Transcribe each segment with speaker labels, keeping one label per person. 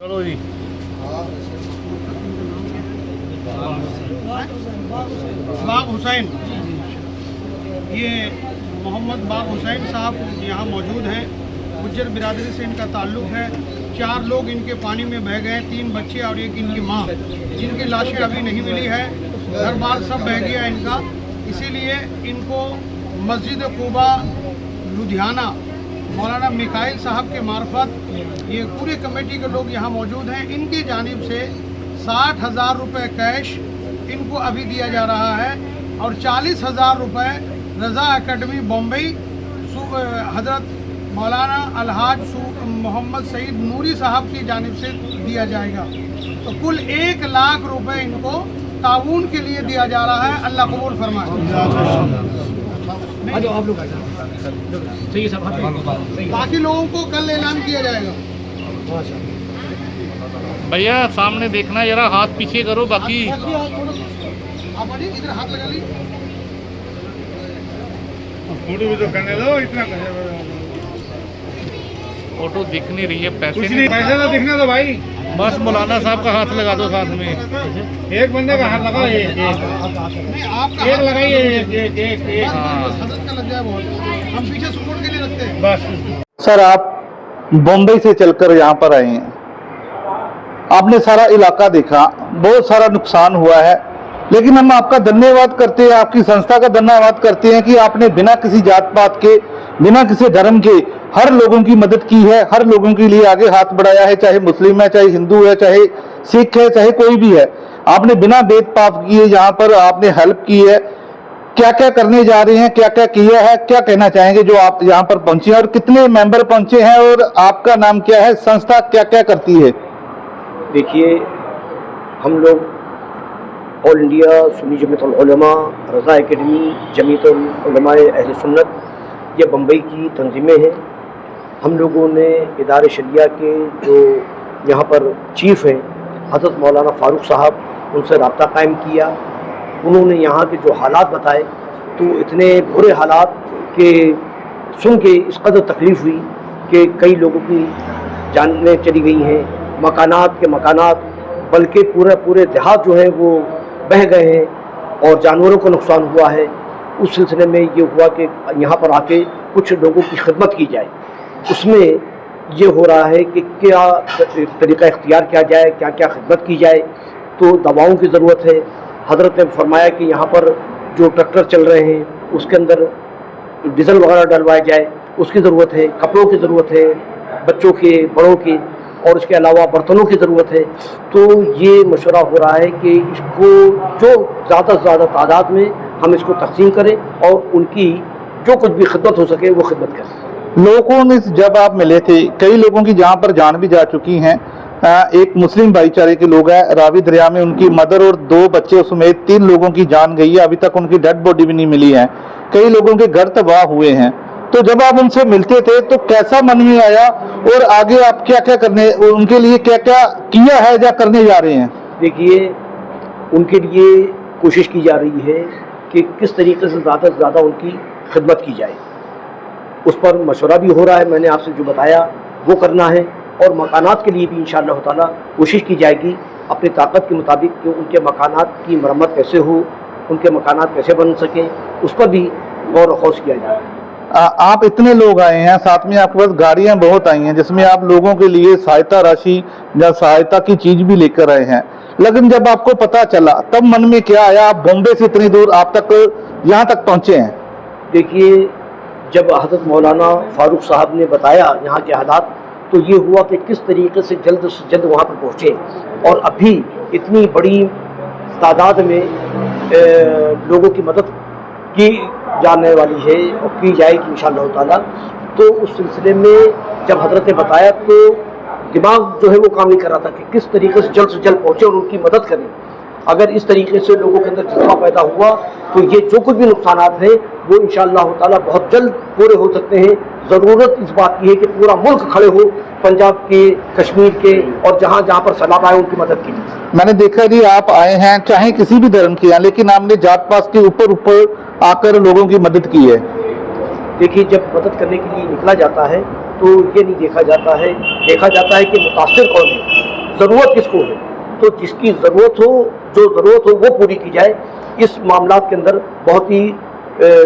Speaker 1: चलो जी। बाग हुसैन, ये मोहम्मद बाग हुसैन साहब यहाँ मौजूद हैं। गुज्जर बिरादरी से इनका ताल्लुक़ है। 4 लोग इनके पानी में बह गए, 3 बच्चे और एक इनकी माँ, जिनकी लाशें अभी नहीं मिली है। घर बार सब बह गया इनका, इसीलिए इनको मस्जिद कुबा लुधियाना मौलाना मिकाइल साहब के मार्फत ये पूरे कमेटी के लोग यहाँ मौजूद हैं। इनकी जानिब से 60,000 रुपये कैश इनको अभी दिया जा रहा है और 40,000 रुपये रज़ा एकेडमी बम्बई हज़रत मौलाना अलहाज मोहम्मद सईद नूरी साहब की जानिब से दिया जाएगा। तो कुल 1 लाख रुपए इनको ताउन के लिए दिया जा रहा है। अल्लाह कबूल फरमाए। बाकी लोगों को कल ऐलान किया जाएगा।
Speaker 2: भैया सामने देखना, जरा हाथ पीछे करो। बाकी
Speaker 1: आप आइए, इधर हाथ लगा ली।
Speaker 3: फोटो भी तो करने दो, इतना
Speaker 2: फोटो दिख नहीं रही है, पैसे
Speaker 3: कुछ नहीं, पैसे तो दिखने दो भाई।
Speaker 2: बस मौलाना साहब का हाथ लगा दो साथ में।
Speaker 3: एक बंदे का हाथ लगाओ, एक
Speaker 1: नहीं, आपका
Speaker 3: एक लगाइए, एक
Speaker 1: बस हजरत का लग जाए बहुत। हम पीछे सपोर्ट के लिए रखते हैं।
Speaker 3: बस।
Speaker 4: सर, आप बॉम्बे से चलकर यहाँ पर आए हैं, आपने सारा इलाका देखा, बहुत सारा नुकसान हुआ है, लेकिन हम आपका धन्यवाद करते हैं, आपकी संस्था का धन्यवाद करते हैं कि आपने बिना किसी जात पात के, बिना किसी धर्म के हर लोगों की मदद की है, हर लोगों के लिए आगे हाथ बढ़ाया है, चाहे मुस्लिम है, चाहे हिंदू है, चाहे सिख है, चाहे कोई भी है। आपने बिना भेदभाव किए यहाँ पर आपने हेल्प की है। क्या क्या करने जा रहे हैं, क्या क्या किया है, क्या कहना चाहेंगे जो आप यहाँ पर पहुंचे हैं, और कितने मेंबर पहुंचे हैं, और आपका नाम क्या है, संस्था क्या क्या करती है?
Speaker 5: देखिए, हम लोग ऑल इंडिया सुन्नी जमीयतुल उलमा, रज़ा एकेडमी, जमीयतुल उलमा अहले सुन्नत, ये बम्बई की तंजीमें हैं। हम लोगों ने इदारे शरिया के जो यहाँ पर चीफ़ हैं हज़रत मौलाना फ़ारूक साहब, उनसे रब्ता कायम किया। उन्होंने यहाँ के जो हालात बताए तो इतने बुरे हालात के सुन के इस कदर तकलीफ़ हुई कि कई लोगों की जानें चली गई हैं, मकानात के मकानात, बल्कि पूरे देहात जो है वो बह गए हैं और जानवरों को नुकसान हुआ है। उस सिलसिले में ये हुआ कि यहाँ पर आके कुछ लोगों की खिदमत की जाए। उसमें ये हो रहा है कि क्या तरीक़ा इख्तियार किया जाए, क्या क्या खिदमत की जाए। तो दवाओं की ज़रूरत है। हज़रत ने फरमाया कि यहाँ पर जो ट्रैक्टर चल रहे हैं उसके अंदर डीजल वगैरह डलवाया जाए, उसकी ज़रूरत है। कपड़ों की ज़रूरत है, बच्चों के, बड़ों की, और इसके अलावा बर्तनों की ज़रूरत है। तो ये मशवरा हो रहा है कि इसको जो ज़्यादा से ज़्यादा तादाद में हम इसको तक़सीम करें और उनकी जो कुछ भी खिदमत हो सके वो खिदमत करें।
Speaker 4: लोगों ने जब आप मिले थे, कई लोगों की जहाँ पर जान भी जा चुकी हैं। एक मुस्लिम भाईचारे के लोग हैं, रावी दरिया में उनकी मदर और 2 बच्चे समेत 3 लोगों की जान गई है, अभी तक उनकी डेड बॉडी भी नहीं मिली है। कई लोगों के घर तबाह हुए हैं। तो जब आप उनसे मिलते थे तो कैसा मन में आया, और आगे आप क्या क्या करने, उनके लिए क्या क्या किया है या करने जा रहे हैं?
Speaker 5: देखिए, उनके लिए कोशिश की जा रही है कि किस तरीके से ज़्यादा उनकी खिदमत की जाए। उस पर मशवरा भी हो रहा है। मैंने आपसे जो बताया वो करना है, और मकानात के लिए भी इंशाअल्लाह ताला कोशिश की जाएगी अपनी ताकत के मुताबिक कि उनके मकानात की मरम्मत कैसे हो, उनके मकानात कैसे बन सकें, उस पर भी गौर व खौस किया जाए।
Speaker 4: आप इतने लोग आए हैं, साथ में आपके पास गाड़ियां बहुत आई हैं जिसमें आप लोगों के लिए सहायता राशि या सहायता की चीज भी लेकर आए हैं, लेकिन जब आपको पता चला तब मन में क्या आया? आप बॉम्बे से इतनी दूर आप तक यहाँ तक पहुँचे हैं।
Speaker 5: देखिए, जब हज़रत मौलाना फ़ारूक साहब ने बताया यहाँ के हालात, तो ये हुआ कि किस तरीके से जल्द वहाँ पर पहुँचे, और अभी इतनी बड़ी तादाद में लोगों की मदद की जाने वाली है और की जाएगी इंशाअल्लाह ताला। तो उस सिलसिले में जब हज़रत ने बताया तो दिमाग जो है वो काम नहीं कर रहा था कि किस तरीके से जल्द पहुँचे और उनकी मदद करें। अगर इस तरीके से लोगों के अंदर जज्बा पैदा हुआ तो ये जो कुछ भी नुकसानात हैं वो इंशाअल्लाह ताला बहुत जल्द पूरे हो सकते हैं। ज़रूरत इस बात की है कि पूरा मुल्क खड़े हो, पंजाब के, कश्मीर के, और जहाँ जहाँ पर सैलाब आए उनकी मदद की।
Speaker 4: मैंने देखा जी, आप आए हैं चाहे किसी भी धर्म के हैं, लेकिन आपने जात पात के ऊपर आकर लोगों की मदद की है।
Speaker 5: देखिए, जब मदद करने के लिए निकला जाता है तो ये नहीं देखा जाता है कि मुतासिर कौन है, ज़रूरत किसको है। तो जिसकी ज़रूरत हो, जो ज़रूरत हो वो पूरी की जाए। इस मामलात के अंदर बहुत ही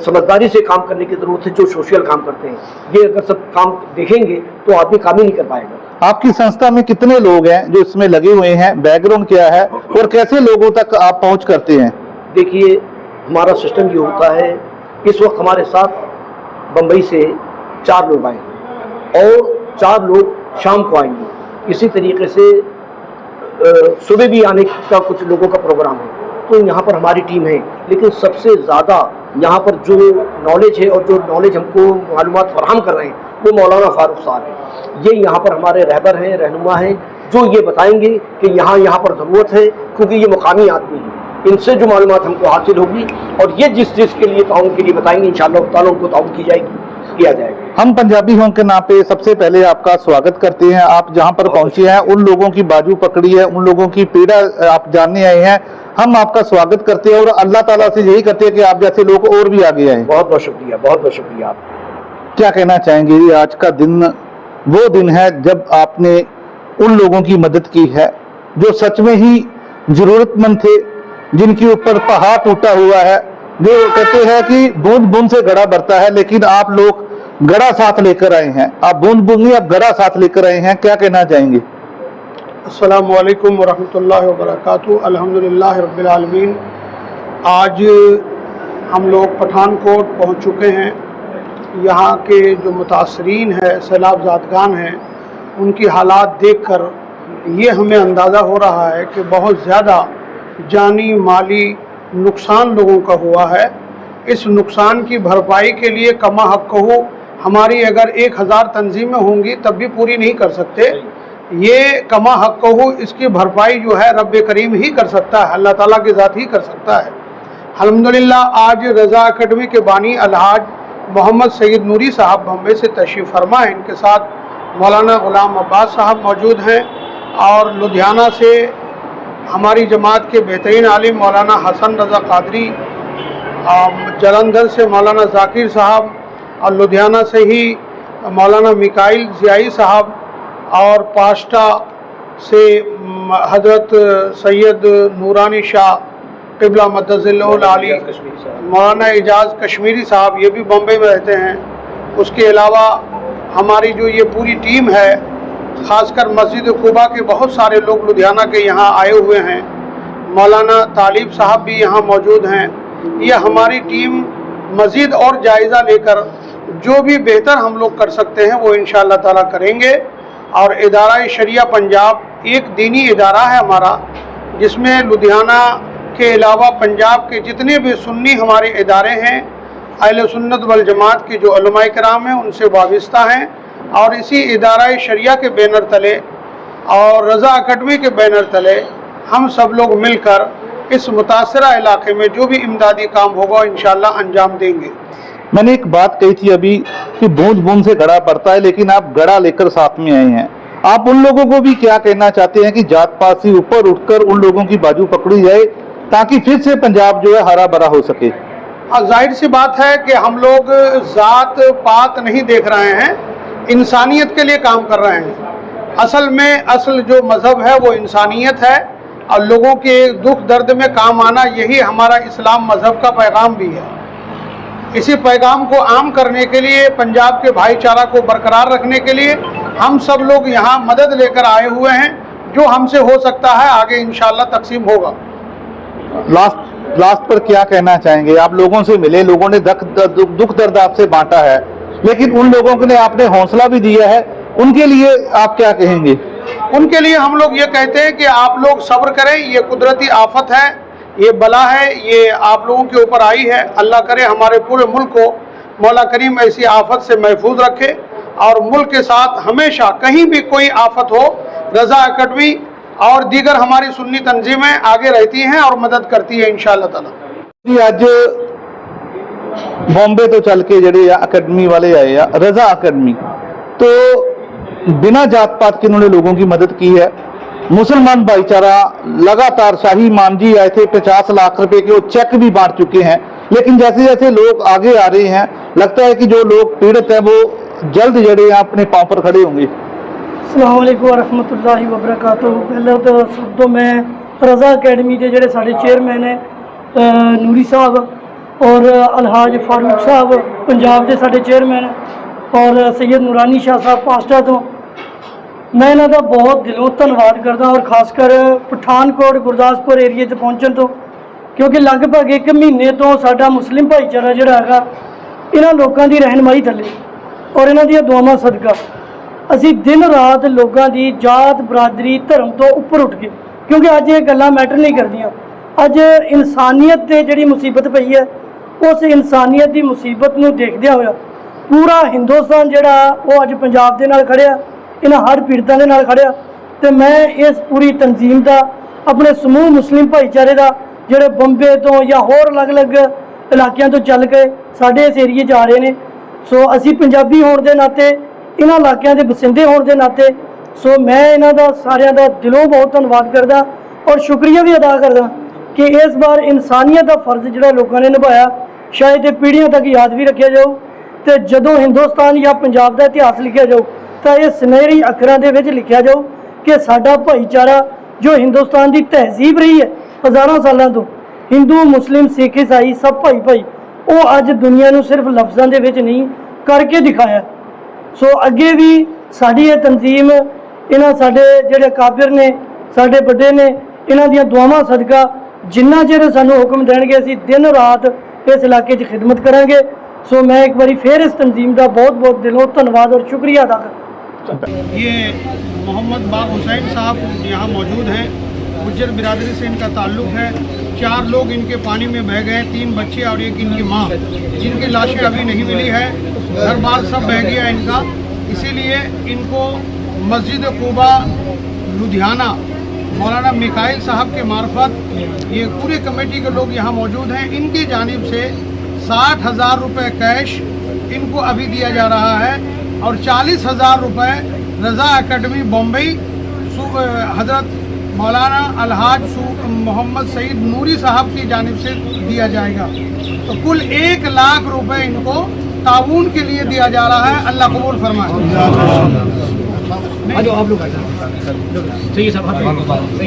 Speaker 5: समझदारी से काम करने की ज़रूरत है। जो सोशल काम करते हैं, ये अगर सब काम देखेंगे तो आदमी काम ही नहीं कर पाएगा।
Speaker 4: आपकी संस्था में कितने लोग हैं जो इसमें लगे हुए हैं, बैकग्राउंड क्या है और कैसे लोगों तक आप पहुंच करते हैं?
Speaker 5: देखिए, हमारा सिस्टम ये होता है, इस वक्त हमारे साथ बम्बई से 4 लोग आए और 4 लोग शाम को आएंगे। इसी तरीके से सुबह भी आने का कुछ लोगों का प्रोग्राम है। तो यहाँ पर हमारी टीम है, लेकिन सबसे ज़्यादा यहाँ पर जो नॉलेज है और जो नॉलेज हमको मालूमात फराहम कर रहे हैं वो मौलाना फारूक साहब हैं। ये यहाँ पर हमारे रहबर हैं, रहनुमा हैं, जो ये बताएंगे कि यहाँ पर ज़रूरत है, क्योंकि ये मुकामी आदमी हैं। इनसे जो मालूमात हमको हासिल होगी और ये जिस चीज़ के लिए ताउन के लिए बताएंगे, इंशाअल्लाह ताला उनको ताउन किया जाएगा।
Speaker 4: हम पंजाबी होने के नाते सबसे पहले आपका स्वागत करते हैं। आप जहां पर पहुंचे हैं, उन लोगों की बाजू पकड़ी है, उन लोगों की पीड़ा आप जानने आए हैं, हम आपका स्वागत करते हैं और अल्लाह ताला से यही करते हैं कि आप जैसे लोग और भी आगे आए।
Speaker 5: बहुत बहुत शुक्रिया, बहुत बहुत शुक्रिया। आप
Speaker 4: क्या कहना चाहेंगे? आज का दिन वो दिन है जब आपने उन लोगों की मदद की है जो सच में ही जरूरतमंद थे, जिनके ऊपर पहाड़ टूटा हुआ है। जो कहते हैं कि बूंद बूंद से घड़ा भरता है, लेकिन आप लोग घड़ा साथ लेकर आए हैं। आप बूंद बूंद नहीं, आप घड़ा साथ लेकर आए हैं। क्या कहना चाहेंगे?
Speaker 1: अस्सलामु अलैकुम वरहमतुल्लाहि वबरकातुहू। अल्हम्दुलिल्लाह रब्बिल आलमीन। आज हम लोग पठानकोट पहुंच चुके हैं। यहाँ के जो मुतासरीन है, सैलाब ज़ादगान हैं, उनकी हालात देखकर ये हमें अंदाज़ा हो रहा है कि बहुत ज़्यादा जानी माली नुकसान लोगों का हुआ है। इस नुकसान की भरपाई के लिए कमा हक कहूँ, हमारी अगर 1000 तंजीमें होंगी तब भी पूरी नहीं कर सकते। ये कमा हक कहूँ, इसकी भरपाई जो है रब करीम ही कर सकता है, अल्लाह ताला की ज़ात ही कर सकता है। अल्हम्दुलिल्लाह आज रज़ा अकेडमी के बानी अलहाज मोहम्मद सईद नूरी साहब बम्बई से तशरीफ़ फरमा है। इनके साथ मौलाना गुलाम अब्बास साहब मौजूद हैं और लुधियाना से हमारी जमात के बेहतरीन आलिम मौलाना हसन रज़ा कादरी, जलंधर से मौलाना जाकिर साहब और लुधियाना से ही मौलाना मिकाइल ज़ियाई साहब और पास्टा से हज़रत सैयद नूरानी शाह क़िबला मद्दज़िल्लहुल आली, मौलाना एजाज़ कश्मीरी साहब, ये भी बम्बई में रहते हैं। उसके अलावा हमारी जो ये पूरी टीम है, ख़ासकर मस्जिद कुबा के बहुत सारे लोग लुधियाना के यहाँ आए हुए हैं। मौलाना तालिब साहब भी यहाँ मौजूद हैं। ये हमारी टीम मज़ीद और जायज़ा लेकर जो भी बेहतर हम लोग कर सकते हैं वो इंशाअल्लाह ताला करेंगे। और इदारा शरिया पंजाब एक दीनी इदारा है हमारा, जिसमें लुधियाना के अलावा पंजाब के जितने भी सुन्नी हमारे इदारे हैं, अहले सुन्नत वल जमात के जो उलमाए किराम हैं उनसे वाबस्ता हैं। और इसी इदारा शरिया के बैनर तले और रज़ा अकेडमी के बैनर तले हम सब लोग मिलकर इस मुतासरा इलाके में जो भी इमदादी काम होगा इंशाअल्लाह अंजाम देंगे।
Speaker 4: मैंने एक बात कही थी अभी कि बूंद बूंद से घड़ा पड़ता है, लेकिन आप घड़ा लेकर साथ में आए हैं। आप उन लोगों को भी क्या कहना चाहते हैं कि जात पात से ऊपर उठकर उन लोगों की बाजू पकड़ी जाए ताकि फिर से पंजाब जो है हरा भरा हो सके?
Speaker 1: जाहिर सी बात है कि हम लोग जात पात नहीं देख रहे हैं, इंसानियत के लिए काम कर रहे हैं। असल जो मज़हब है वो इंसानियत है और लोगों के दुख दर्द में काम आना, यही हमारा इस्लाम मज़हब का पैगाम भी है। इसी पैगाम को आम करने के लिए, पंजाब के भाईचारा को बरकरार रखने के लिए हम सब लोग यहाँ मदद लेकर आए हुए हैं। जो हमसे हो सकता है आगे इंशाअल्लाह तकसीम होगा।
Speaker 4: लास्ट पर क्या कहना चाहेंगे? आप लोगों से मिले, लोगों ने दुख दर्द आपसे बांटा है, लेकिन उन लोगों के लिए आपने हौसला भी दिया है, उनके लिए आप क्या कहेंगे?
Speaker 1: उनके लिए हम लोग ये कहते हैं कि आप लोग सब्र करें। ये कुदरती आफत है, ये बला है, ये आप लोगों के ऊपर आई है। अल्लाह करे हमारे पूरे मुल्क को मौला करीम ऐसी आफत से महफूज रखे और मुल्क के साथ हमेशा कहीं भी कोई आफत हो, रज़ा अकेडमी और दीगर हमारी सुन्नी तंजीमें आगे रहती हैं और मदद करती है इंशाअल्लाह ताला।
Speaker 4: अज बॉम्बे तो चल के ਜਿਹੜੇ अकेडमी वाले आए ਆ रज़ा अकेडमी, तो बिना जात पात के उन्होंने लोगों की मदद की है। मुसलमान भाईचारा लगातार, शाही मान जी आए थे, 50 लाख रुपए के वो चेक भी बांट चुके हैं। लेकिन जैसे जैसे लोग आगे आ रहे हैं, लगता है कि जो लोग पीड़ित हैं वो जल्द जड़े अपने पाँव पर खड़े होंगे।
Speaker 6: अस्सलाम वालेकुम वरहमतुल्लाहि वबरकातुहू। पहले तो सब तो मैं रज़ा अकैडमी के जोड़े साढ़े चेयरमैन है नूरी साहब और अलहाज फारूक साहब पंजाब के साढ़े चेयरमैन और सैयद नूरानी शाह साहब पास्टा तो मैं इन्हों का बहुत दिलों धन्यवाद करदा और खासकर पठानकोट गुरदासपुर एरिए पहुँचने तो, क्योंकि लगभग एक महीने तो साडा मुस्लिम भाईचारा जिहड़ा हैगा इन्हां लोकां दी रहनुमाई थल्ले और इन्हां दी दुआवां सदका असी दिन रात लोगों की जात बरादरी धर्म तो उपर उठ के, क्योंकि अज ये गल्लां मैटर नहीं करदियां। अज इंसानियत ते जिहड़ी मुसीबत पई है उस इंसानियत की मुसीबत नूं देखदे होया पूरा हिंदुस्तान जिहड़ा वो अज पंजाब दे नाल खड़िया, इन्हां हर पीड़तां दे नाल खड़िया। ते मैं इस पूरी तंजीम का अपने समूह मुस्लिम भाईचारे का जिहड़े बंबे तो या होर अलग अलग इलाकों तो चल के साडे इस एरिए च आ रहे हैं। सो असी पंजाबी होने के नाते इन्हां इलाकों के बसिंदे होने के नाते सो मैं इन्हां दा सारियां दा दिलों बहुत धन्नवाद करदा और शुक्रिया भी अदा करदा कि इस बार इंसानियत का फर्ज जिहड़ा लोगों ने निभाया शायद ये पीढ़ियों तक याद भी रखा जाऊ। तो जदों हिंदुस्तान या पंजाब का इतिहास लिखा जाऊ तो ये सुनहरी अखरां दे विच लिखा जाऊ कि साडा भाईचारा जो हिंदुस्तान की तहजीब रही है हज़ारों सालों तो, हिंदू मुस्लिम सिख ईसाई सब भाई भाई, वो अज दुनिया नूं सिर्फ लफ्ज़ों के विच नहीं करके दिखाया। सो अगे भी साडी ये तंजीम इन्हां साडे जिहड़े काबिर ने साडे बड़े ने इन्हां दियां दुआवां सदका जिन्ना चिर सानूं हुक्म देणगे असीं दिन रात इस इलाके च खिदमत करांगे। सो मैं एक बारी फिर इस तंजीम का बहुत बहुत दिलों धन्यवाद और शुक्रिया अदा करता।
Speaker 1: ये मोहम्मद बाग हुसैन साहब यहाँ मौजूद हैं। गुज्जर बिरादरी से इनका ताल्लुक़ है। 4 लोग इनके पानी में बह गए, 3 बच्चे और एक इनकी माँ, जिनकी लाशें अभी नहीं मिली है। घर बार सब बह गया इनका, इसीलिए इनको मस्जिद कुबा लुधियाना मौलाना मिकाइल साहब के मार्फत ये पूरे कमेटी के लोग यहाँ मौजूद हैं। इनकी जानिब से 60,000 रुपये कैश इनको अभी दिया जा रहा है और 40,000 रुपये रज़ा अकेडमी बम्बई हज़रत मौलाना अलहाज मोहम्मद सईद नूरी साहब की जानिब से दिया जाएगा। तो कुल 1 लाख रुपए इनको ताउन के लिए दिया जा रहा है। अल्लाह कबूल फरमाए।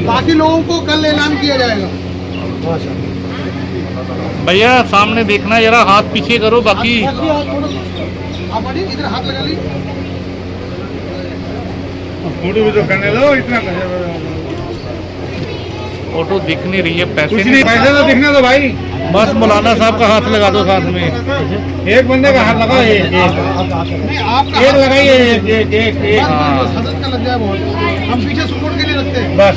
Speaker 1: बाकी लोगों को कल ऐलान किया जाएगा।
Speaker 2: भैया सामने देखना, जरा हाथ पीछे करो बाकी।
Speaker 1: आप बढ़िए, इधर हाथ लगा ली।
Speaker 3: फोटो भी तो करने दो, इतना
Speaker 2: फोटो दिख नहीं रही है, पैसे
Speaker 3: कुछ नहीं, पैसे तो दिखने दो भाई।
Speaker 2: बस मौलाना साहब का हाथ लगा दो साथ में।
Speaker 3: एक बंदे का हाथ लगा,
Speaker 1: नहीं आपका
Speaker 3: एक लगाइए, एक
Speaker 1: बस हजरत का लग जाए बहुत। हम पीछे सपोर्ट के लिए रखते हैं
Speaker 3: बस।